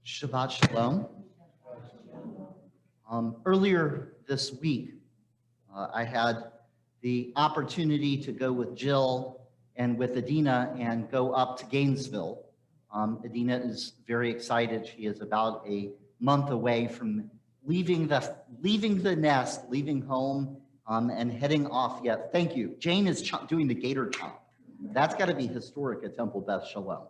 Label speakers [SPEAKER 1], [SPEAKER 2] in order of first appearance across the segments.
[SPEAKER 1] Shabbat Shalom. Earlier this week, I had the opportunity to go with Jill and with Adina and go up to Gainesville. Adina is very excited. She is about a month away from leaving the nest, leaving home, and heading off yet. Thank you. Jane is doing the gator chomp. That's got to be historic at Temple Beth Shalom.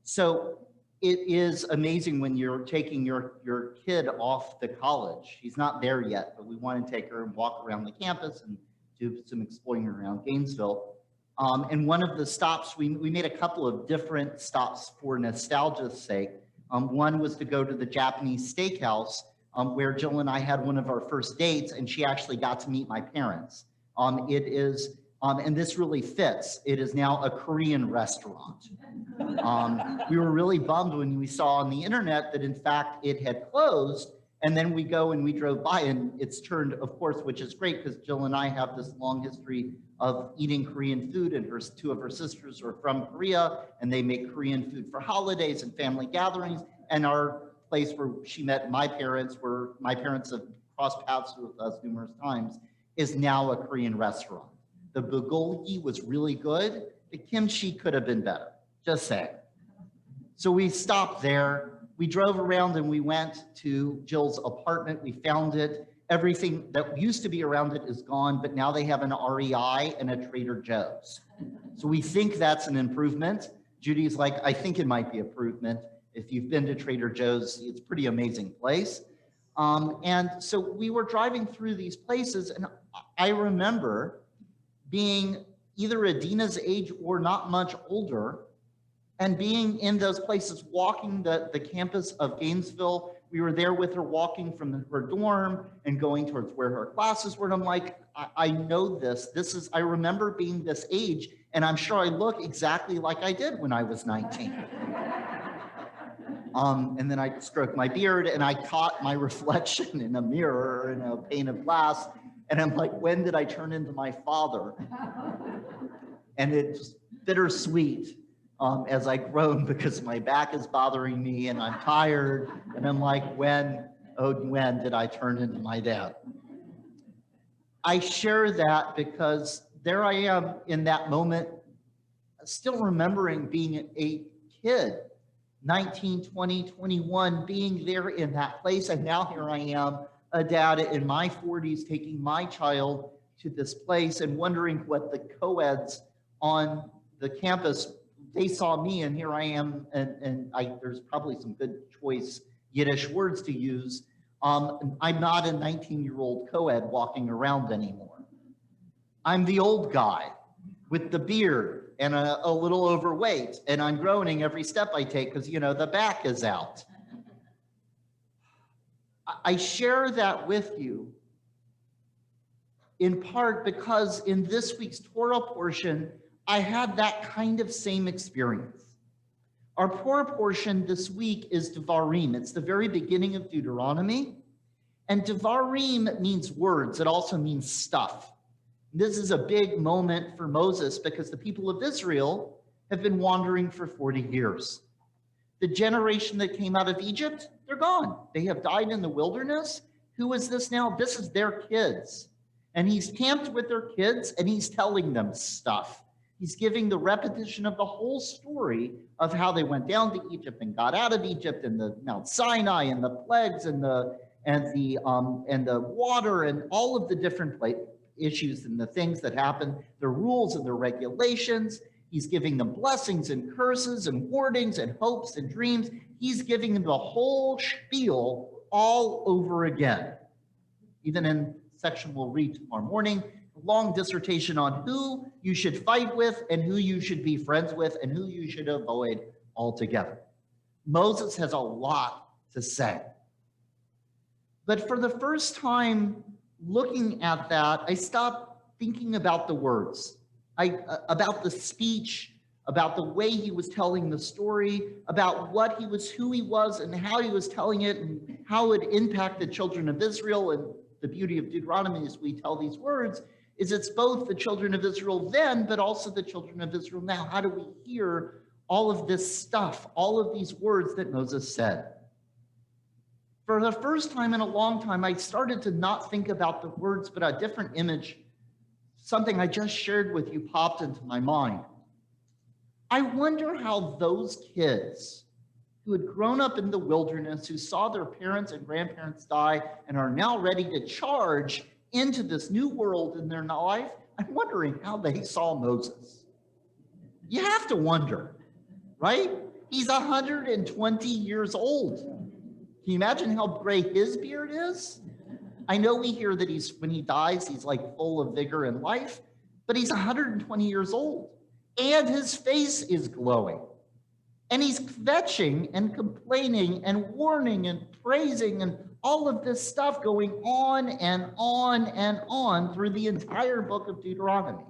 [SPEAKER 1] So it is amazing when you're taking your kid off to college. She's not there yet, but we want to take her and walk around the campus and do some exploring around Gainesville. And one of the stops, we made a couple of different stops for nostalgia's sake. One was to go to the Japanese steakhouse where Jill and I had one of our first dates, and she actually got to meet my parents. It is, and this really fits, it is now a Korean restaurant. We were really bummed when we saw on the internet that in fact it had closed, and then we go and we drove by and it's turned, of course, which is great because Jill and I have this long history of eating Korean food, and two of her sisters are from Korea, and they make Korean food for holidays and family gatherings. And our place where she met my parents, where my parents have crossed paths with us numerous times, is now a Korean restaurant. The bulgogi was really good. The kimchi could have been better, just saying. So we stopped there. We drove around and we went to Jill's apartment. We found it. Everything that used to be around it is gone, but now they have an REI and a Trader Joe's. So we think that's an improvement. Judy's like, I think it might be an improvement. If you've been to Trader Joe's, it's a pretty amazing place. And so we were driving through these places, and I remember being either Adina's age or not much older, and being in those places, walking the campus of Gainesville. We were there with her walking from her dorm and going towards where her classes were. And I'm like, I know this. I remember being this age, and I'm sure I look exactly like I did when I was 19. And then I stroked my beard and I caught my reflection in a mirror in a pane of glass. And I'm like, when did I turn into my father? And it's bittersweet. As I groan because my back is bothering me and I'm tired, and I'm like, when did I turn into my dad? I share that because there I am in that moment, still remembering being a kid, 19, 20, 21, being there in that place, and now here I am, a dad in my 40s, taking my child to this place and wondering what the co-eds on the campus, they saw me, and here I am, and there's probably some good choice Yiddish words to use. I'm not a 19-year-old co-ed walking around anymore. I'm the old guy with the beard and a little overweight, and I'm groaning every step I take because, you know, the back is out. I share that with you in part because in this week's Torah portion, I had that kind of same experience. Our Torah portion this week is Dvarim. It's the very beginning of Deuteronomy. And Dvarim means words. It also means stuff. This is a big moment for Moses because the people of Israel have been wandering for 40 years. The generation that came out of Egypt, they're gone. They have died in the wilderness. Who is this now? This is their kids. And he's camped with their kids and he's telling them stuff. He's giving the repetition of the whole story of how they went down to Egypt and got out of Egypt, and the Mount Sinai and the plagues and the water and all of the different issues and the things that happened, the rules and the regulations. He's giving them blessings and curses and warnings and hopes and dreams. He's giving them the whole spiel all over again. Even in section we'll read tomorrow morning, long dissertation on who you should fight with and who you should be friends with and who you should avoid altogether. Moses has a lot to say. But for the first time looking at that, I stopped thinking about the words, about the speech, about the way he was telling the story, about who he was and how he was telling it and how it impacted children of Israel. And the beauty of Deuteronomy as we tell these words is it's both the children of Israel then, but also the children of Israel now. How do we hear all of this stuff, all of these words that Moses said. For the first time in a long time, I started to not think about the words, but a different image, something I just shared with you, popped into my mind. I wonder how those kids who had grown up in the wilderness, who saw their parents and grandparents die and are now ready to charge into this new world in their life, I'm wondering how they saw Moses. You have to wonder, right? He's 120 years old. Can you imagine how gray his beard is? I know we hear that when he dies, he's like full of vigor and life, but he's 120 years old and his face is glowing. And he's kvetching and complaining and warning and praising and all of this stuff going on and on and on through the entire book of Deuteronomy.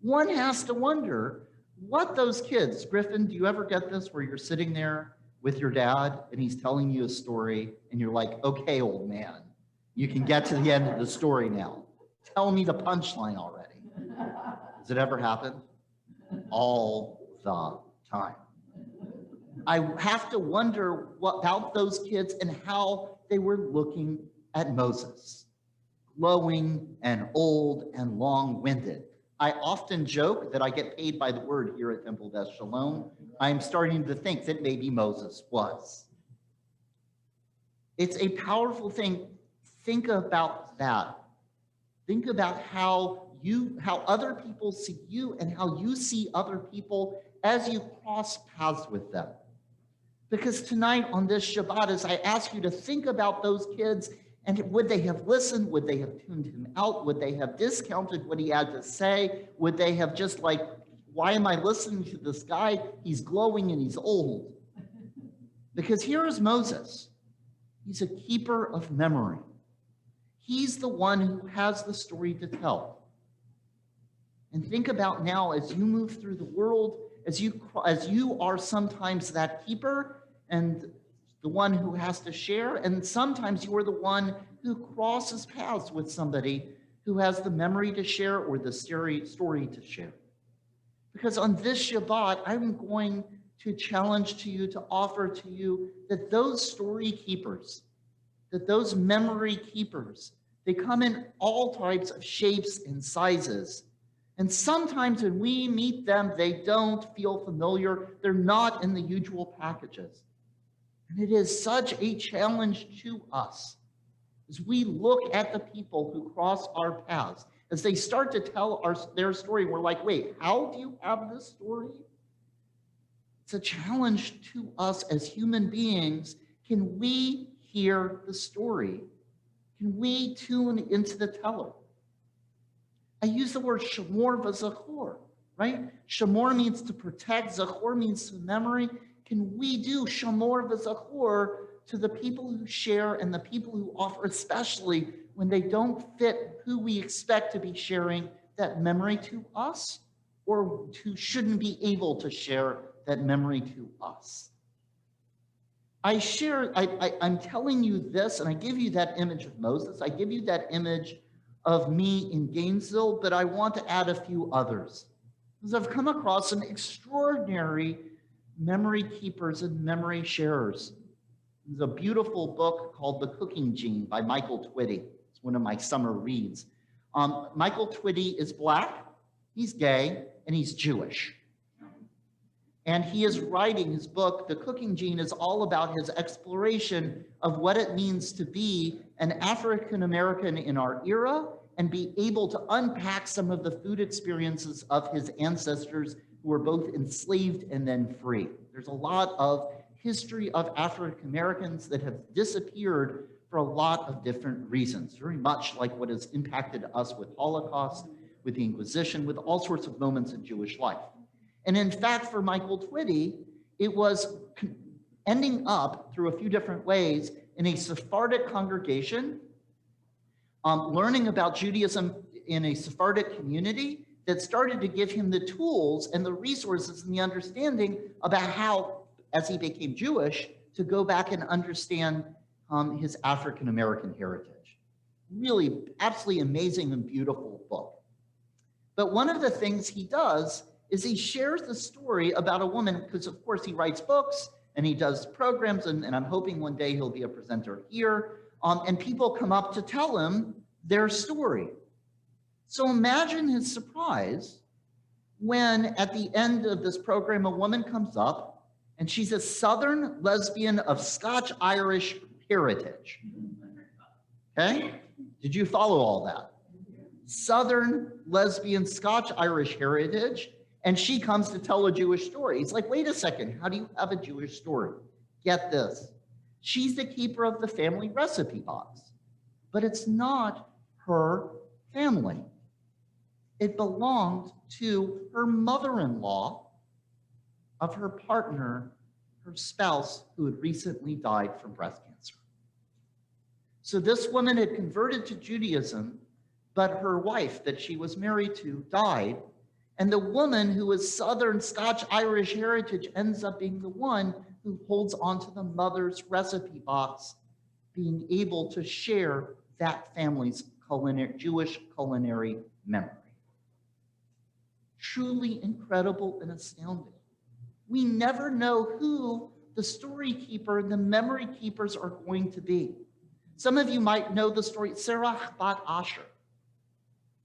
[SPEAKER 1] One has to wonder what those kids, Griffin, do you ever get this where you're sitting there with your dad and he's telling you a story and you're like, okay, old man, you can get to the end of the story now. Tell me the punchline already. Has it ever happened? All the time. I have to wonder about those kids and how they were looking at Moses, glowing and old and long-winded. I often joke that I get paid by the word here at Temple Beth Shalom. I'm starting to think that maybe Moses was. It's a powerful thing. Think about that. Think about how other people see you and how you see other people as you cross paths with them. Because tonight on this Shabbat, as I ask you to think about those kids, and would they have listened? Would they have tuned him out? Would they have discounted what he had to say? Would they have just like, why am I listening to this guy? He's glowing and he's old. Because here is Moses. He's a keeper of memory. He's the one who has the story to tell. And think about now as you move through the world, as you are sometimes that keeper and the one who has to share, and sometimes you are the one who crosses paths with somebody who has the memory to share or the story to share. Because on this Shabbat, I'm going to challenge to you, to offer to you that those story keepers, that those memory keepers, they come in all types of shapes and sizes. And sometimes when we meet them, they don't feel familiar. They're not in the usual packages. And it is such a challenge to us as we look at the people who cross our paths. As they start to tell their story, we're like, wait, how do you have this story? It's a challenge to us as human beings. Can we hear the story? Can we tune into the teller? I use the word shamor v'zachor, right? Shamor means to protect, zachor means to memory. Can we do shamor v'zachor to the people who share and the people who offer, especially when they don't fit who we expect to be sharing that memory to us, or who shouldn't be able to share that memory to us? I'm telling you this, and I give you that image of Moses. I give you that image of me in Gainesville, but I want to add a few others. Because I've come across some extraordinary memory keepers and memory sharers. There's a beautiful book called The Cooking Gene by Michael Twitty. It's one of my summer reads. Michael Twitty is Black, he's gay, and he's Jewish. And he is writing his book, The Cooking Gene, is all about his exploration of what it means to be an African American in our era and be able to unpack some of the food experiences of his ancestors who were both enslaved and then free. There's a lot of history of African Americans that have disappeared for a lot of different reasons, very much like what has impacted us with Holocaust, with the Inquisition, with all sorts of moments in Jewish life. And in fact, for Michael Twitty, it was ending up through a few different ways in a Sephardic congregation, learning about Judaism in a Sephardic community that started to give him the tools and the resources and the understanding about how, as he became Jewish, to go back and understand his African American heritage. Really absolutely amazing and beautiful book. But one of the things he does is he shares the story about a woman, because of course he writes books and he does programs, and I'm hoping one day he'll be a presenter here, and people come up to tell him their story. So imagine his surprise when at the end of this program, a woman comes up and she's a Southern lesbian of Scotch-Irish heritage. Okay? Did you follow all that? Southern lesbian Scotch-Irish heritage, and she comes to tell a Jewish story. He's like, wait a second, how do you have a Jewish story? Get this. She's the keeper of the family recipe box, but it's not her family. It belonged to her mother-in-law of her partner, her spouse, who had recently died from breast cancer. So this woman had converted to Judaism, but her wife that she was married to died, and the woman who was Southern Scotch-Irish heritage ends up being the one who holds onto the mother's recipe box, being able to share that family's Jewish culinary memory. Truly incredible and astounding. We never know who the story keeper and the memory keepers are going to be. Some of you might know the story, Serach bat Asher.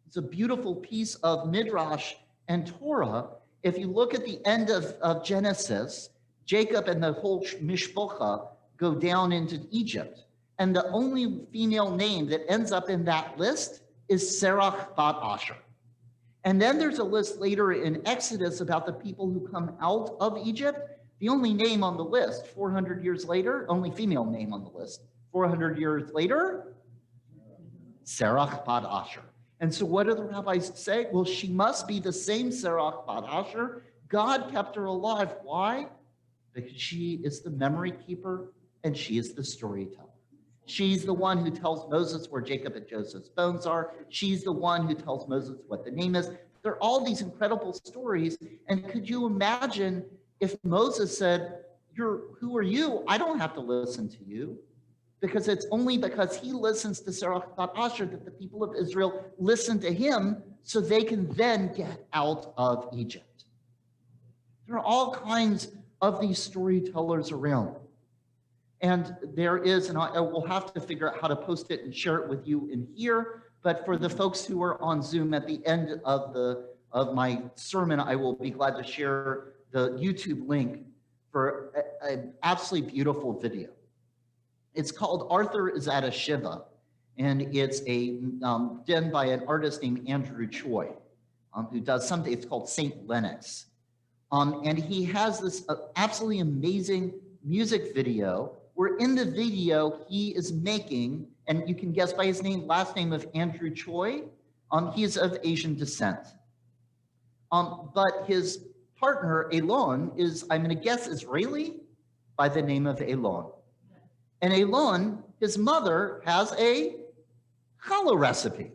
[SPEAKER 1] It's a beautiful piece of Midrash and Torah. If you look at the end of Genesis, Jacob and the whole Mishpocha go down into Egypt. And the only female name that ends up in that list is Serach bat Asher. And then there's a list later in Exodus about the people who come out of Egypt. The only name on the list, 400 years later, only female name on the list, 400 years later, Serach bat Asher. And so what do the rabbis say? Well, she must be the same Serach bat Asher. God kept her alive. Why? Because she is the memory keeper and she is the storyteller. She's the one who tells Moses where Jacob and Joseph's bones are. She's the one who tells Moses what the name is. There are all these incredible stories. And could you imagine if Moses said, who are you? I don't have to listen to you. Because it's only because he listens to Serach bat Asher that the people of Israel listen to him so they can then get out of Egypt. There are all kinds of these storytellers around. And there is, and I will have to figure out how to post it and share it with you in here, but for the folks who are on Zoom at the end of my sermon, I will be glad to share the YouTube link for an absolutely beautiful video. It's called Arthur is at a Shiva, and it's done by an artist named Andrew Choi, who does something, it's called Saint Lennox. And he has this absolutely amazing music video where in the video he is making, and you can guess by his last name of Andrew Choi, he is of Asian descent. But his partner, Elon, is, I'm going to guess, Israeli by the name of Elon. And Elon, his mother, has a challah recipe.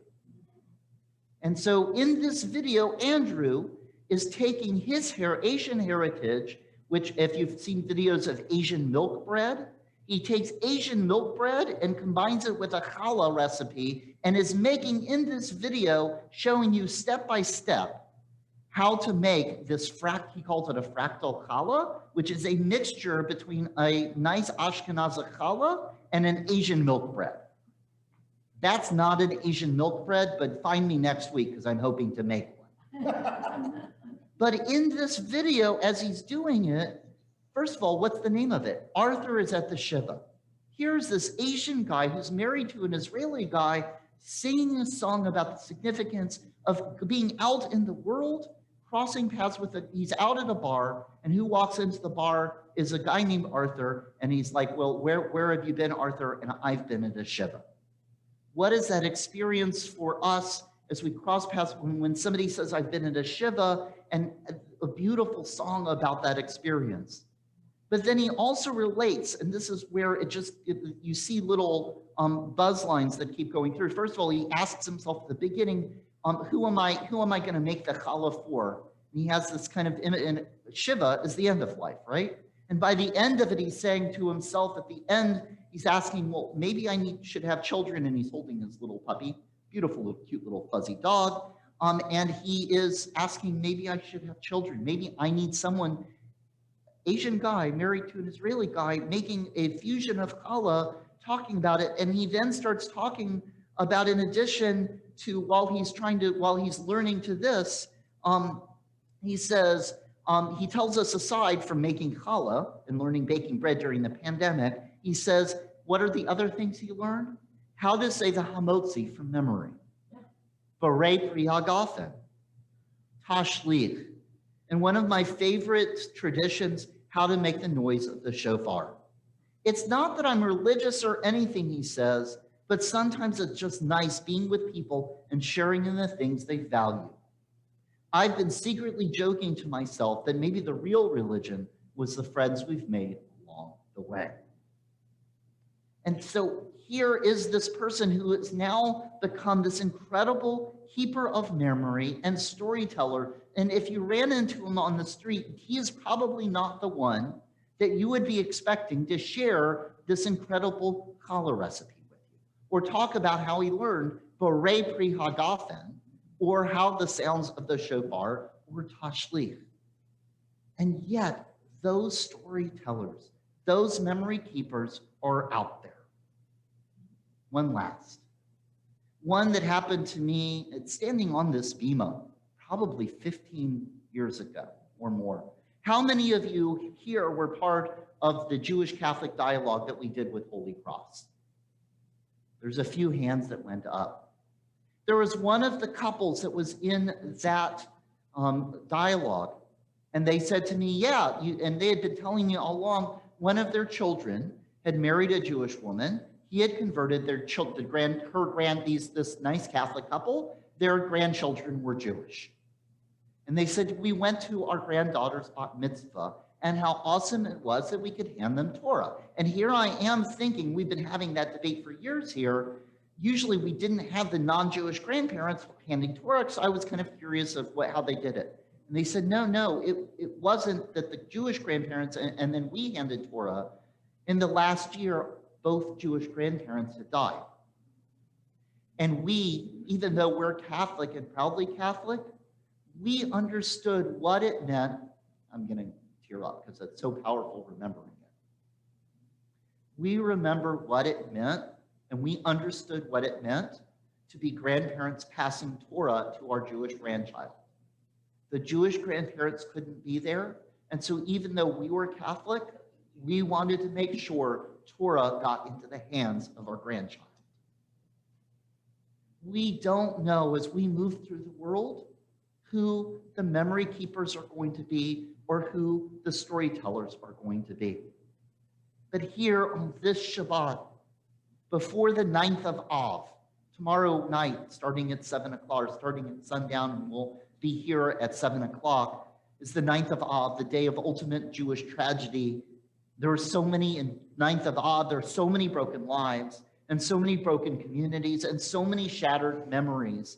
[SPEAKER 1] And so in this video, Andrew is taking his Asian heritage, which if you've seen videos of Asian milk bread, he takes Asian milk bread and combines it with a challah recipe and is making in this video, showing you step by step how to make this he calls it a fractal challah, which is a mixture between a nice Ashkenazi challah and an Asian milk bread. That's not an Asian milk bread, but find me next week because I'm hoping to make one. But in this video, as he's doing it, first of all, what's the name of it? Arthur is at the Shiva. Here's this Asian guy who's married to an Israeli guy singing a song about the significance of being out in the world, crossing paths with he's out at a bar, and who walks into the bar is a guy named Arthur, and he's like, well, where have you been, Arthur? And I've been at a Shiva. What is that experience for us as we cross paths when somebody says, I've been at a Shiva, and a beautiful song about that experience. But then he also relates, and this is where you see little buzz lines that keep going through. First of all, he asks himself at the beginning, who am I going to make the challah for? And he has this kind of, and Shiva is the end of life, right? And by the end of it, he's saying to himself at the end, he's asking, well, maybe I should have children, and he's holding his little puppy, beautiful, cute little fuzzy dog. And he is asking, maybe I should have children. Maybe I need someone, Asian guy married to an Israeli guy, making a fusion of challah, talking about it. And he then starts talking about, in addition to while he's learning to this, he says, he tells us, aside from making challah and learning baking bread during the pandemic, he says, what are the other things he learned? How to say the hamotzi from memory. Borei pri hagafen, tashlich. And one of my favorite traditions, how to make the noise of the shofar. It's not that I'm religious or anything, he says, but sometimes it's just nice being with people and sharing in the things they value. I've been secretly joking to myself that maybe the real religion was the friends we've made along the way. And so here is this person who has now become this incredible keeper of memory and storyteller. And if you ran into him on the street, he is probably not the one that you would be expecting to share this incredible challah recipe with you, or talk about how he learned Borei pri hagafen, or how the sounds of the shofar were tashlich. And yet, those storytellers, those memory keepers are out there. One last. One that happened to me standing on this bima probably 15 years ago or more. How many of you here were part of the Jewish Catholic dialogue that we did with Holy Cross? There's a few hands that went up. There was one of the couples that was in that dialogue, and they said to me, yeah, and they had been telling me all along, one of their children had married a Jewish woman. He had converted their children, this nice Catholic couple, their grandchildren were Jewish. And they said, we went to our granddaughter's bat mitzvah, and how awesome it was that we could hand them Torah. And here I am thinking, we've been having that debate for years here. Usually we didn't have the non-Jewish grandparents handing Torah, so I was kind of curious of how they did it. And they said, no, it wasn't that the Jewish grandparents and then we handed Torah. In the last year, both Jewish grandparents had died. And we, even though we're Catholic and proudly Catholic, we understood what it meant. I'm going to tear up because it's so powerful remembering it. We remember what it meant, and we understood what it meant to be grandparents passing Torah to our Jewish grandchild. The Jewish grandparents couldn't be there, and so even though we were Catholic, we wanted to make sure Torah got into the hands of our grandchild. We don't know, as we move through the world, who the memory keepers are going to be or who the storytellers are going to be. But here on this Shabbat, before the 9th of Av, tomorrow night, starting at 7 o'clock, starting at sundown, and we'll be here at 7 o'clock, is the 9th of Av, the day of ultimate Jewish tragedy. There are so many, in 9th of Av, there are so many broken lives, and so many broken communities, and so many shattered memories.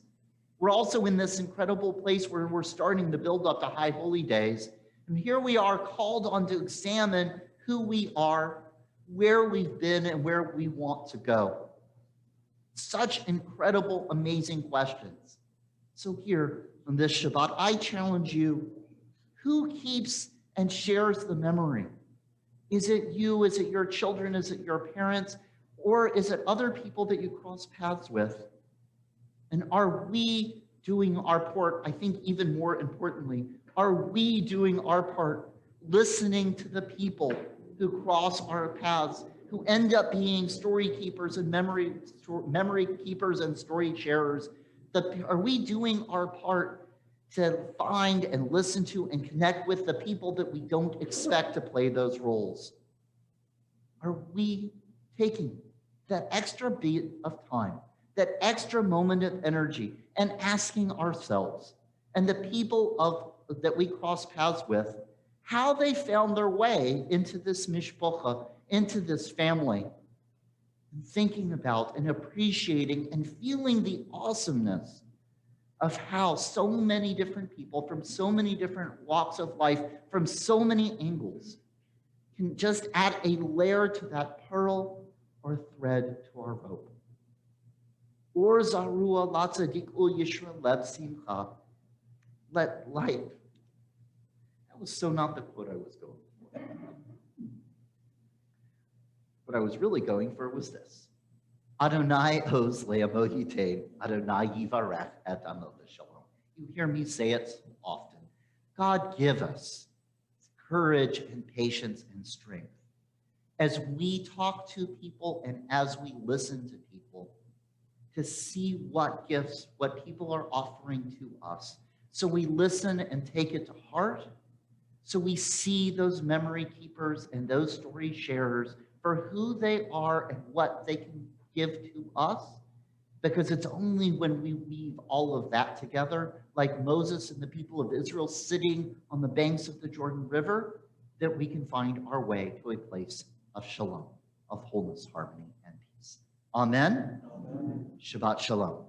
[SPEAKER 1] We're also in this incredible place where we're starting to build up to High Holy Days. And here we are called on to examine who we are, where we've been, and where we want to go. Such incredible, amazing questions. So here on this Shabbat, I challenge you, who keeps and shares the memory? Is it you? Is it your children? Is it your parents? Or is it other people that you cross paths with? And are we doing our part? I think even more importantly, are we doing our part listening to the people who cross our paths, who end up being story keepers and memory keepers and story sharers? Are we doing our part to find and listen to and connect with the people that we don't expect to play those roles? Are we taking that extra bit of time, that extra moment of energy, and asking ourselves and the people that we cross paths with, how they found their way into this mishpacha, into this family, and thinking about and appreciating and feeling the awesomeness of how so many different people from so many different walks of life, from so many angles, can just add a layer to that pearl or thread to our rope. Or zarua latzadik ul yishra lev simcha. Let life. That was so not the quote I was going for. What I was really going for was this. Adonai oz le'amo yitain, Adonai yivarech et amo b'shalom. You hear me say it often. God give us courage and patience and strength as we talk to people and as we listen to people to see what gifts, what people are offering to us. So we listen and take it to heart. So we see those memory keepers and those story sharers for who they are and what they can give to us. Because it's only when we weave all of that together, like Moses and the people of Israel sitting on the banks of the Jordan River, that we can find our way to a place of shalom, of wholeness, harmony, and peace. Amen. Amen. Shabbat shalom.